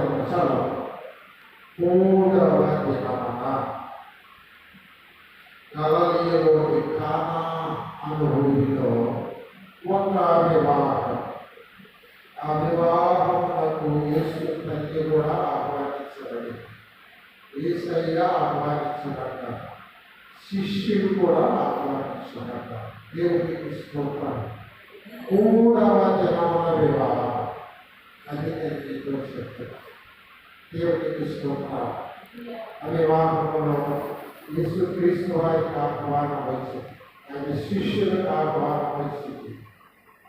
నిమిషాలు. మూడవ దినమున గలిలయలోని కానా అను ఊరిలో ఒక వివాహం. ఆ వివాహమునకు యేసు తల్లి కూడా ఆహ్వానించబడింది. యేసయ్య ఆహ్వానించబడ్డారు, శిష్యులు కూడా ఆహ్వానించబడ్డారు. దేవునికి స్తోత్రం. మూడవ దినమున వివాహం, అది నేను మీతో చెప్తున్నాను. దేవునికి స్తోత్రం. ఆ వివాహంలో యేసుక్రీస్తు వారికి ఆహ్వానం వచ్చింది, ఆయన శిష్యులకు ఆహ్వానం వచ్చింది,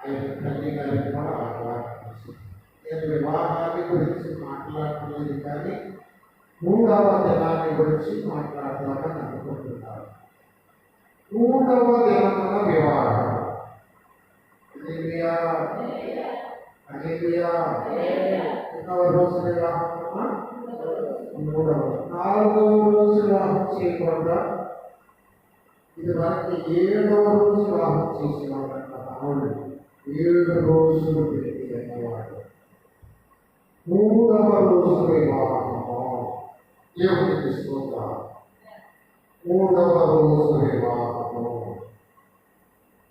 ఆయన తల్లి గారికి కూడా ఆహ్వానం వచ్చింది. నేను వివాహాన్ని గురించి మాట్లాడలేదు, కానీ మూడవ దినాన్ని గురించి మాట్లాడదామని అనుకుంటున్నాను. మూడవ దినమున వివాహం. ఎన్నవ రోజు వివాహం? మూడవ. 4వ రోజు వివాహం చేయకుండా ఇది వరకు 7వ రోజు వివాహం చేసేవాళ్ళంట. మనోళ్ళు 7 రోజులు పెట్టి అనేవాడు. 3వ రోజు వివాహము. దేవునికి స్తోత్రం. 3వ రోజు వివాహము.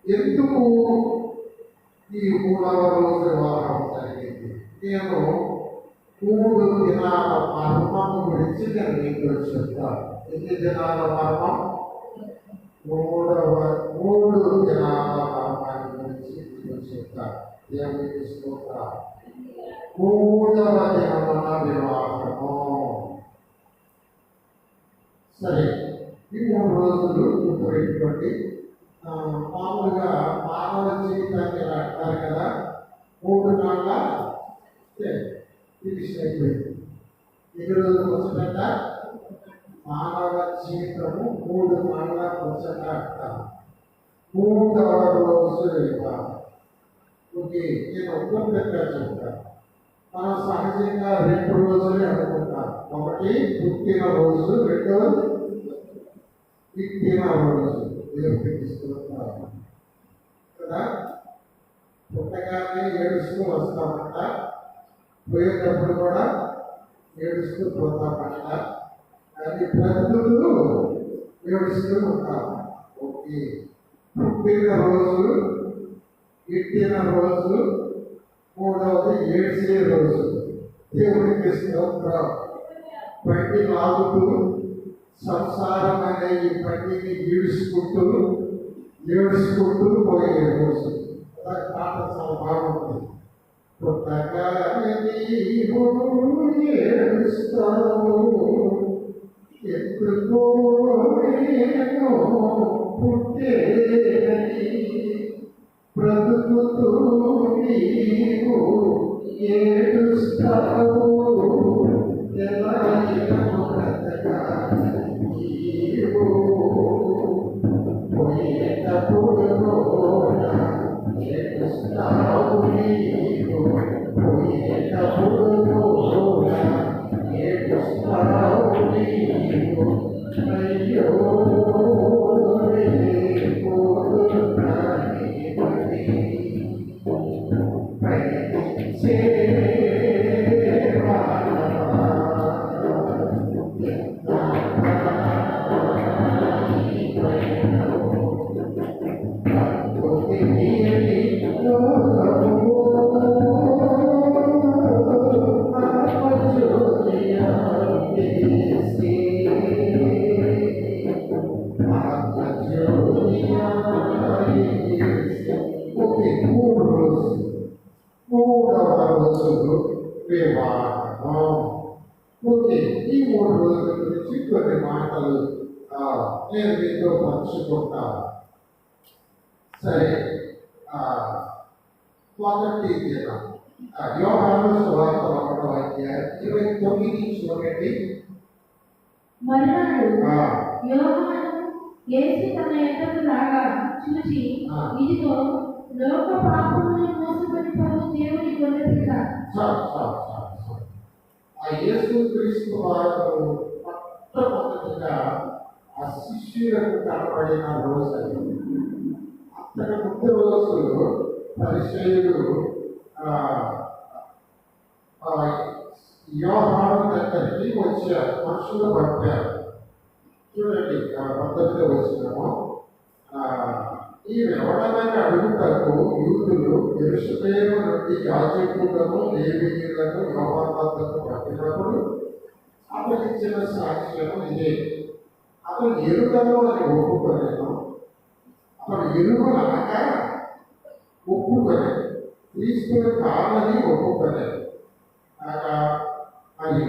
ఎందుకు ఈ 3వ రోజు వివాహం జరిగింది? నేను 3 దినాల మర్మము గురించి నేను మీకు చెప్తాను. ఎన్ని దినాల మర్మం? 3 దినాల మర్మాన్ని గురించి మీకు చెప్తాను. దేవునికి స్తోత్రం. 3వ దినమున వివాహము. సరే, ఈ 3 రోజులు గుర్తుపెట్టుకోండి. మామూలుగా మానవ జీవితాన్ని ఇలా అంటారు కదా, 3 నాళ్ళ ఫినిష్ అయిపోయింది. ఎన్ని రోజులు వచ్చేట మానవ జీవితము 3 నాళ్ళ వచ్చేట అంటారు. 3వ రోజు వివాహం. ఓకే, నేను ఒక్కొక్కగా చెప్తాను. మనం సహజంగా 2 రోజులే అనుకుంటాం. ఒకటి పుట్టిన రోజు, రెండోది విట్టిన రోజు. దేవుడికి స్తోత్రం కదా. పుట్టగానే ఏడుస్తూ వస్తామంట, పోయేటప్పుడు కూడా ఏడుస్తూ పోతామంట, అది బ్రతుకులు ఏడుస్తూ ఉంటాం. ఓకే, పుట్టిన రోజు, విట్టిన రోజు, 3వది ఏడ్చే రోజు. దేవుడికి స్తోత్రం. బండి లాగుతూ సంసారం అనే ఈ బండిని ఏడుచుకుంటూ పోయే రోజు. పాట చాలా బాగుంది. పుట్టగానే నీవు ఏడుస్తావు, ఎందుకో నేను పుట్టేనని, బ్రతుకుతూ నీవు ఏడుస్తావు, ఎలా బ్రతకాలి నీవు, పోయేటప్పుడు కూడా ఏడుస్తావు నీవు, పోయేటప్పుడు కూడా ఏడుస్తావు నీవు, అయ్యో వివాహం. ఓకే, ఈ 3 రోజుల గురించి కొన్ని మాటలు నేను మీతో పంచుకుంటాను. సరే, మొదటి దినం యోహాను సువార్త 1వ అధ్యాయం 29 చూడండి. మరునాడు యోహాను యేసు తన యొద్దకు రాగా చూచి, ఇదిగో లోక పాపములను మోసుకొని పోవు దేవుని గొర్రెపిల్ల. ఆ యేసుక్రీస్తు వారు మొట్టమొదటిగా ఆ శిష్యులకు కనబడిన రోజు అది. అంతకు ముందు రోజు పరిచయులు యోహాను దగ్గరికి వచ్చారు, మనుషులు పట్టారు. చూడండి 19వ వచనము. ఈమెవడమని అడుగుటకు యూదులు యెరూషలేము నుండి యాజకులను లేవీయులను యోహాను వద్దకు పంపినప్పుడు అతను ఇచ్చిన సాక్ష్యము ఇదే. అతను ఎరుగను అని ఒప్పుకోలేను, అతను ఎరుగనక ఒప్పుకోలేదు, క్రీస్తుని కాదని ఒప్పుకోలేదు. కాగా మరి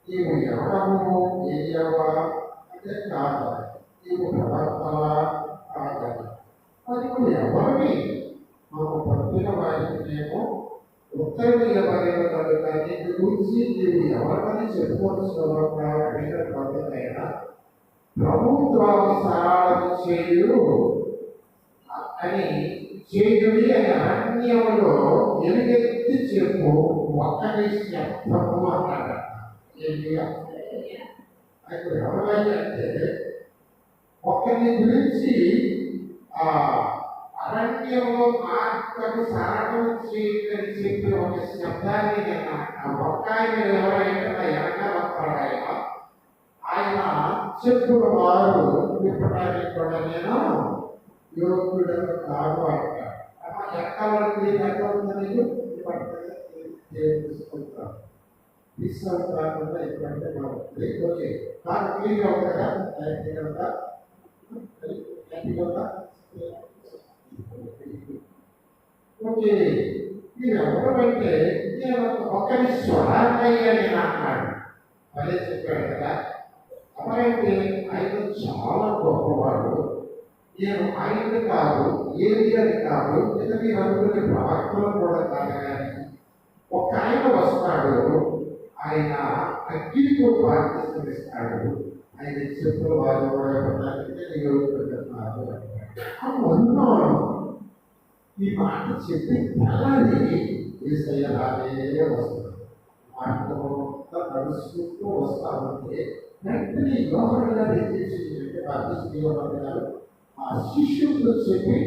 నీవు ఎవరము, ఏయవా అంటే కాదా, నీవు ప్రవర్తవా కాదా, మరి నువ్వు ఎవరిని మాకు పంపిన వారికి మేము ఉత్తరం ఇవ్వబడిన కనుక నీకు గురించి నీవు ఎవరిని చెప్పుకోవాల్సిన అడిగిన పద్ధతైనా ప్రభుత్వానుసారం చేయు అని చేయుడి అని అరణ్యములో ఎలుగెత్తి చెప్పు ఒక్కరి శబ్దము అన్నాడు. ఏంటి అయితే ఎవరైతే ఒకరిని గురించి ఆ అరణ్యంలో మార్గము సారథం చేయని చెప్పి ఒక శబ్దాన్ని ఒక్క ఆయన ఎవరైతే ఎనక వస్తాడో ఆయన చెప్పుడు వారు విప్పడానికి కూడా నేను యోగుడను కాదు అంటారు. అమ్మ ఎక్కడికి ఎక్కడుందని తీసుకుంటారు, తీసుకుంటారు ఎప్పుడంటే బాగుంటుంది. ఓకే, నాకు క్లీన్గా ఉంటుందా, ఓకే. మీరు ఎవరంటే నేను ఒకరి స్వరాన్ని నేను అన్నాడు, అదే చెప్పాడు కదా. ఎవరైతే ఆయన చాలా గొప్పవాడు, నేను ఆయన్ని కాదు, ఏది అని కాదు, లేదా మీరు అనుకునే ప్రవక్తలు కూడా కాదు, కానీ ఒక ఆయన వస్తాడు, ఆయన అగ్గితో బాధ్యతనిస్తాడు, ఆయన చెప్పుల వారు కూడా అన్నాడు. ఈ మాట చెప్పి తెల్లని ఏసయ్యలాగే వస్తున్నాడు. మాటతో నడుచుకుంటూ వస్తామంటే వెంటనే యోహన్ గారు ఏం చేసిందంటే బాధ్యత ఆ శిష్యులతో చెప్పి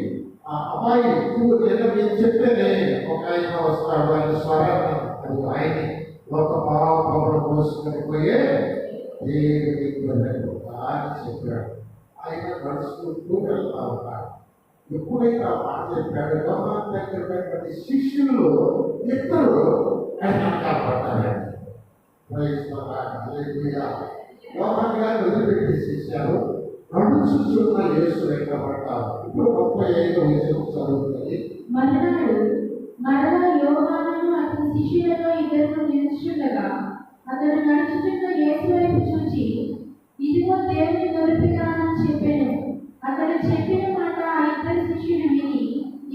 ఆ అబ్బాయి నువ్వు నేను చెప్తేనే ఒక ఆయన వస్తాడు, ఆయన స్వరాన్ని అది ఆయన ఒక పాపను మోసుకొని పోయే దేవుడికి అని చెప్పాడు. ఆయన నడుచుకుంటూ వెళ్తా ఉన్నాడు. ఎప్పుడైతే ఆ మాట చెప్పాడు, యోహాను దగ్గర శిష్యులు ఇద్దరు ఆయన కాపాడారు. యోహాను గారు వదిలిపెట్టేసేసారు, నడుచుచున్న యేసు వెంటబడ్డారు. ఇప్పుడు 35వ వచనం చదువుతుంది. మరలా యోహానును అతని శిష్యులలో ఇద్దరు నిలుచుండగా అతడు నడుచుచున్న యేసు వైపు చూచి, ఇదిగో దేవుని గొర్రెపిల్ల అని చెప్పాను. అతడు చెప్పిన మాట ఆ ఇద్దరు శిష్యులు విని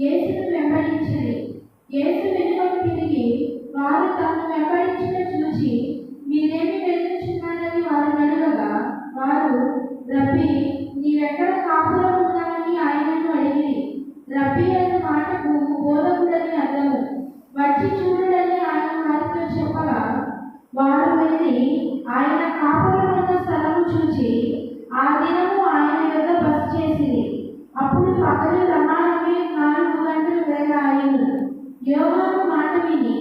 యేసును వెంబడించిరి. యేసు వెనుకకు తిరిగి వారు తమను వెంబడించిన చూచి, మీరేమి వెళ్తున్నారని వారు అడగగా, వారు రబ్బీ, నీవెక్కడ కాపురం ఉన్నావని ఆయనను అడిగిరి. రబ్బీ అన్న మాటకు బోధకుడని అర్థము. వచ్చి చూడని ఆయన వారితో చెప్పగా వారు వెళ్ళి ఆయన కాపురం ఉన్న స్థలము చూచి ఆ దినము ఆయన యొద్ద బస చేసింది. అప్పుడు పగలు రమారమి 4 గంటల వేళ ఆయన. యోహాను మాట విని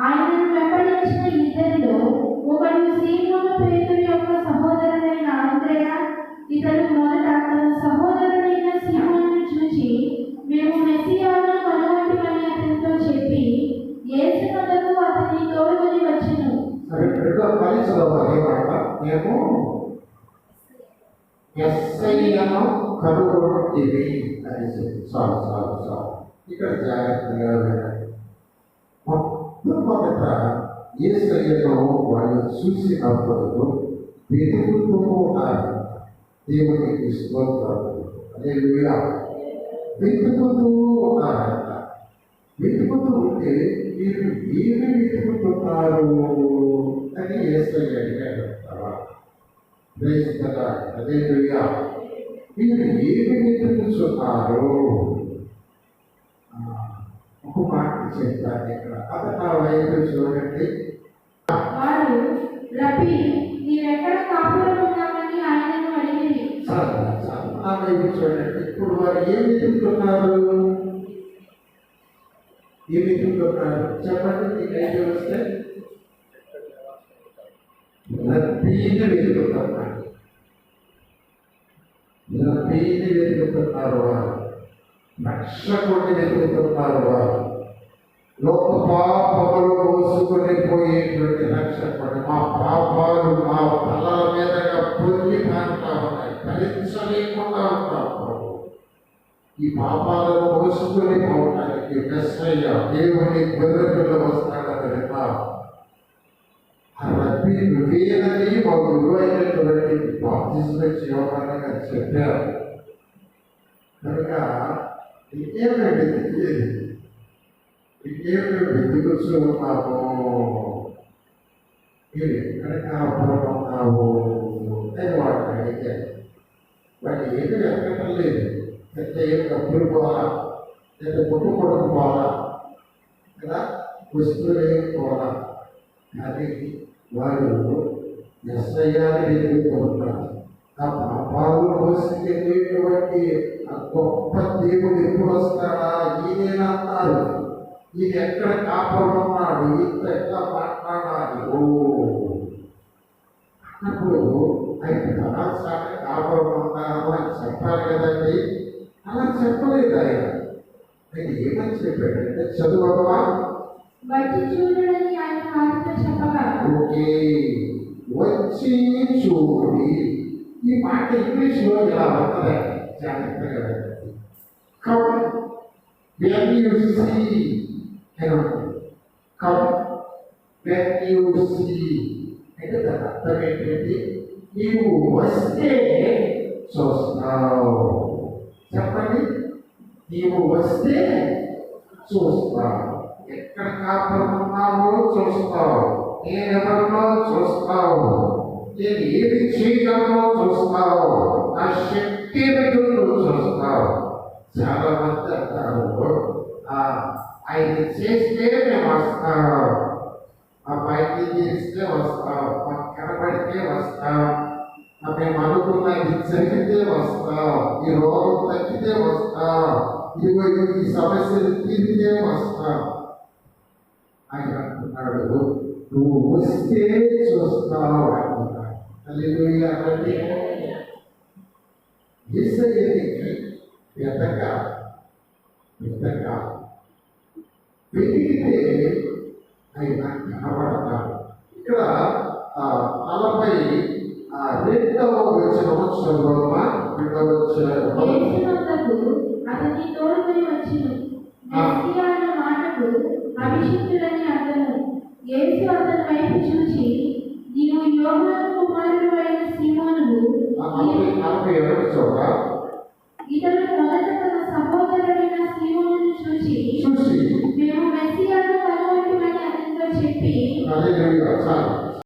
ఆయనను వెంబడించిన ఇద్దరిలో ఒకడు సీమోను పేతురు యొక్క సహోదరుడైన ఆంద్రెయ. ఇతడు మొదట తన సహోదరుడైన సీమోనును చూచి, మేము మెస్సియాను కనుగొంటిమని అతనితో చెప్పి యేసు వద్దకు అతన్ని తోడుకొని వచ్చెను. కనుగొంటివి అని చెప్పి చాలు ఇక్కడ జాగ్రత్తగా వినండి. మొట్టమొదట యేసయ్యను వాళ్ళు చూసినప్పుడు వెతుకుతూ ఉన్నారు. దేవునికి స్తోత్రాలు, హల్లెలూయా. వెతుకుతూ ఉన్నారంట. వెతుకుతూ ఉంటే మీరు ఏమి వెతుకుతున్నారు అని యేసయ్య అడిగాడు. హల్లెలూయా. మీరు ఏమి వెతుకుతున్నారు? ఒక మాట చెప్తాను ఇక్కడ. అతను నా వైపు చూడండి. వారు రబ్బీ, నీవెక్కడ కాపురం ఉన్నావని ఆయనను అడిగిరి. నా వైపు చూడండి. ఇప్పుడు వారు ఏమి వెతుకుతున్నారు? చెప్పండి. మీకు ఐడియా వస్తే రబ్బీని వెతుకుతున్నాడు. రబ్బీని వెతుకుతున్నారు వారు, రక్షకుడిని వెతుకుతున్నారు వారు. లోక పాపములు మోసుకొని పోయేటువంటి రక్షకుడు. మా పాపాలు మా తలల మీదగా పొంగిపోతా ఉన్నాయి, భరించలేకుండా ఉంటాం. ఈ పాపాలను మోసుకొని పోవడానికి మెస్సయ్య దేవుని గొర్రెపిల్ల వస్తాడని విన్నాం. ఆ రబ్బీ నువ్వేనని మా గురువైనటువంటి బాప్తిజం యోహాను చెప్పారు. కనుక ఇంకేమిటండి తెలియదు, ఇంకేమిటో వెతుకుతూ ఉన్నాము. మీరు ఎక్కడ కాపాడుతున్నావు అని వాటిని అడిగారు. వాటి ఏమి వెతకటం లేదు. పెద్ద ఏం డబ్బులు పోలా, లేదా కొట్టు కొడుకు పోలా, కదా వస్తువులు ఏం పోలా. కానీ వారు ఎస్ఐయాన్ని వెతుకుతున్నారు. ఆ పాపాలు మోసుకెళ్ళేటువంటి ఆ గొప్ప దేవుడు ఎప్పుడు వస్తాడా ఈయనన్నారు. ఈయన ఎక్కడ కాపాడుతున్నాడు, ఈయన ఎట్లా మాట్లాడాలి అన్నప్పుడు ఆయన కళాశాల కాపాడుతున్నాను అని చెప్పాలి కదండి. అలా చెప్పలేదు ఆయన. ఆయన ఏమని చెప్పాడంటే చదువా వచ్చి చూడని ఆయన వారితో చెప్పగా, ఓకే వచ్చి చూడి. ఈ మాట ఇంగ్లీష్లో ఇలా ఉంటుందండి, జాగ్రత్తగా పెట్టండి. కమ్ వెన్ యు సీ అని ఉంటుంది. కమ్ వెన్ యు సీ అంటే దాని అర్థం ఏంటంటే నీవు వస్తే చూస్తావు. చెప్పండి, నీవు వస్తే చూస్తావు. ఎక్కడ కాపాడుతున్నావో చూస్తావు, నేనెవరినో చూస్తావు, నేను ఏది చేయగలనో చూస్తావు, నా శక్తి నువ్వు చూస్తావు. చాలా మంది అంటారు ఆయన చేస్తే మేము వస్తాం, ఆ పైకి చేస్తే వస్తాం, మాకు కనబడితే వస్తాం, మేము అనుకున్నది జరిగితే వస్తాం, ఈ రోగం తగ్గితే వస్తాం, ఇదిగో ఈ సమస్యలు తీరితే వస్తాం. ఆయన అంటున్నాడు నువ్వు వస్తే చూస్తావు అంటున్నాడు. హల్లెలూయా అంటే యేసయ్యకి వెతక వెతికితే ఆయన కనబడతాడు. ఇక్కడ 42వ వచనం చదువుమా. 2వ వచనం అతని తోడుకొని వచ్చెను. మెస్సియా అన్న మాటకు అభిషిక్తుడని అర్థము. యేసు అతని వైపు చూచి, నీవు యోహాను కుమారుడు అయిన సీమోనువు, ఇతడు మొదట తన సహోదరుడైన సీమోనును చూసి మేము మెస్సియాను కనుగొంటిమని అతనితో చెప్పి,